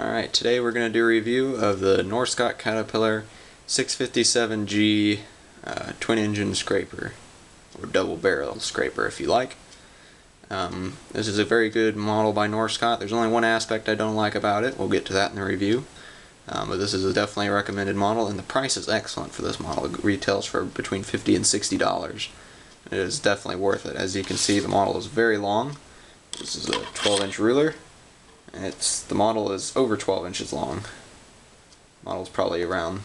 Alright, today we're going to do a review of the Norscot Caterpillar 657G twin engine scraper, or double barrel scraper if you like. This is a very good model by Norscot. There's only one aspect I don't like about it. We'll get to that in the review. But this is definitely a recommended model, and the price is excellent for this model. It retails for between $50 and $60. It is definitely worth it. As you can see, the model is very long. This is a 12-inch ruler. And the model is over 12 inches long. The model is probably around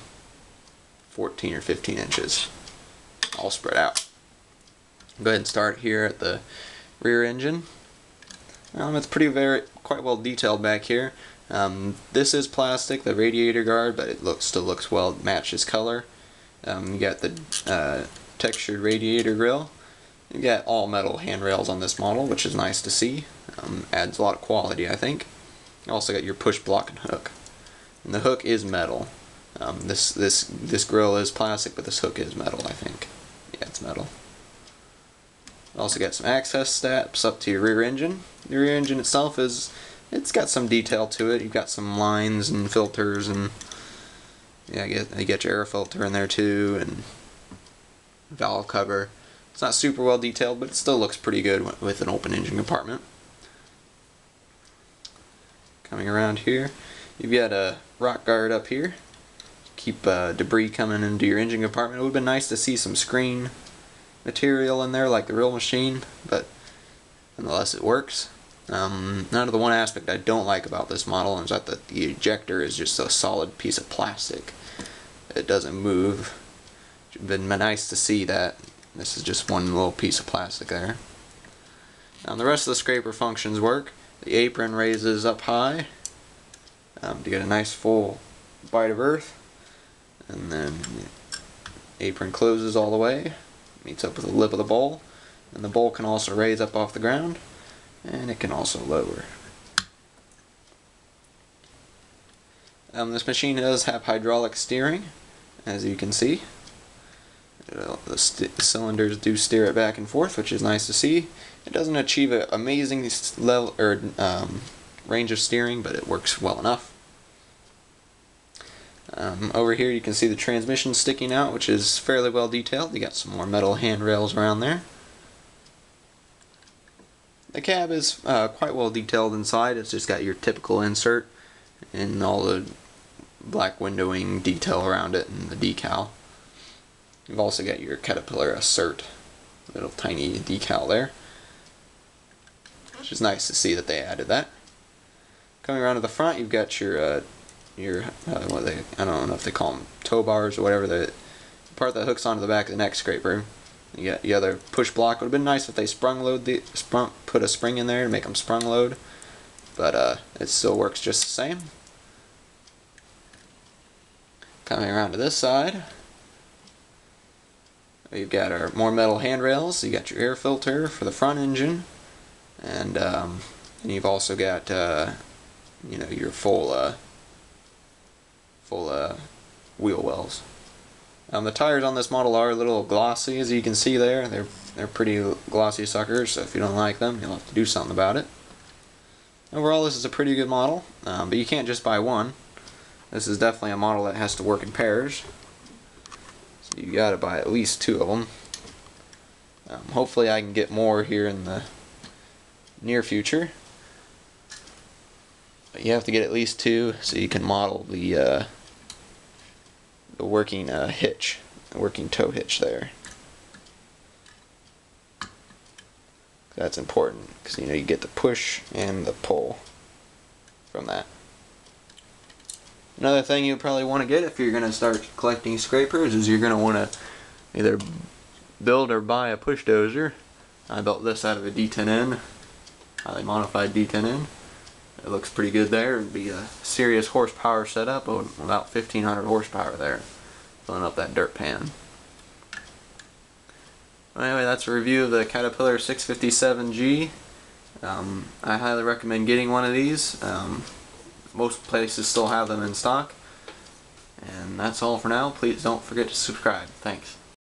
14 or 15 inches, all spread out. Go ahead and start here at the rear engine. It's quite well detailed back here. This is plastic, the Radiator Guard, but it still looks well, it matches color. You got the textured radiator grill. You got all metal handrails on this model, which is nice to see. Adds a lot of quality, I think. You also got your push block and hook, and the hook is metal. This grill is plastic, but this hook is metal, I think. Yeah, it's metal. You also got some access steps up to your rear engine. The rear engine itself it's got some detail to it. You've got some lines and filters, and yeah, you get your air filter in there too, and valve cover. It's not super well detailed, but it still looks pretty good with an open engine compartment. Coming around here, you've got a rock guard up here. Keep debris coming into your engine compartment. It would have been nice to see some screen material in there like the real machine, but nonetheless it works. None of the one aspect I don't like about this model is that the ejector is just a solid piece of plastic. It doesn't move. It would have been nice to see that. This is just one little piece of plastic there. The rest of the scraper functions work. The apron raises up high to get a nice full bite of earth, and then the apron closes all the way, meets up with the lip of the bowl, and the bowl can also raise up off the ground, and it can also lower. This machine does have hydraulic steering, as you can see. The cylinders do steer it back and forth, which is nice to see. It doesn't achieve an amazing level or range of steering, but it works well enough. Over here you can see the transmission sticking out, which is fairly well detailed. You got some more metal handrails around there. The cab is quite well detailed inside. It's just got your typical insert and all the black windowing detail around it and the decal. You've also got your Caterpillar assert, little tiny decal there, which is nice to see that they added that. Coming around to the front, you've got your I don't know if they call them tow bars or whatever, the part that hooks onto the back of the neck scraper. You got the other push block. Would have been nice if they put a spring in there to make them sprung load, but it still works just the same. Coming around to this side, you've got our more metal handrails. You got your air filter for the front engine, and you've also got your full wheel wells. The tires on this model are a little glossy, as you can see there. They're pretty glossy suckers, so if you don't like them, you'll have to do something about it. Overall, this is a pretty good model, but you can't just buy one. This is definitely a model that has to work in pairs. So you gotta buy at least two of them. Hopefully I can get more here in the near future. But you have to get at least two so you can model the working hitch, the working tow hitch there. That's important because you get the push and the pull from that. Another thing you'll probably want to get if you're going to start collecting scrapers is you're going to want to either build or buy a push dozer. I built this out of a D10N, highly modified D10N. It looks pretty good there. It would be a serious horsepower setup, about 1,500 horsepower there, filling up that dirt pan. Anyway, that's a review of the Caterpillar 657G. I highly recommend getting one of these. Most places still have them in stock. And that's all for now. Please don't forget to subscribe. Thanks.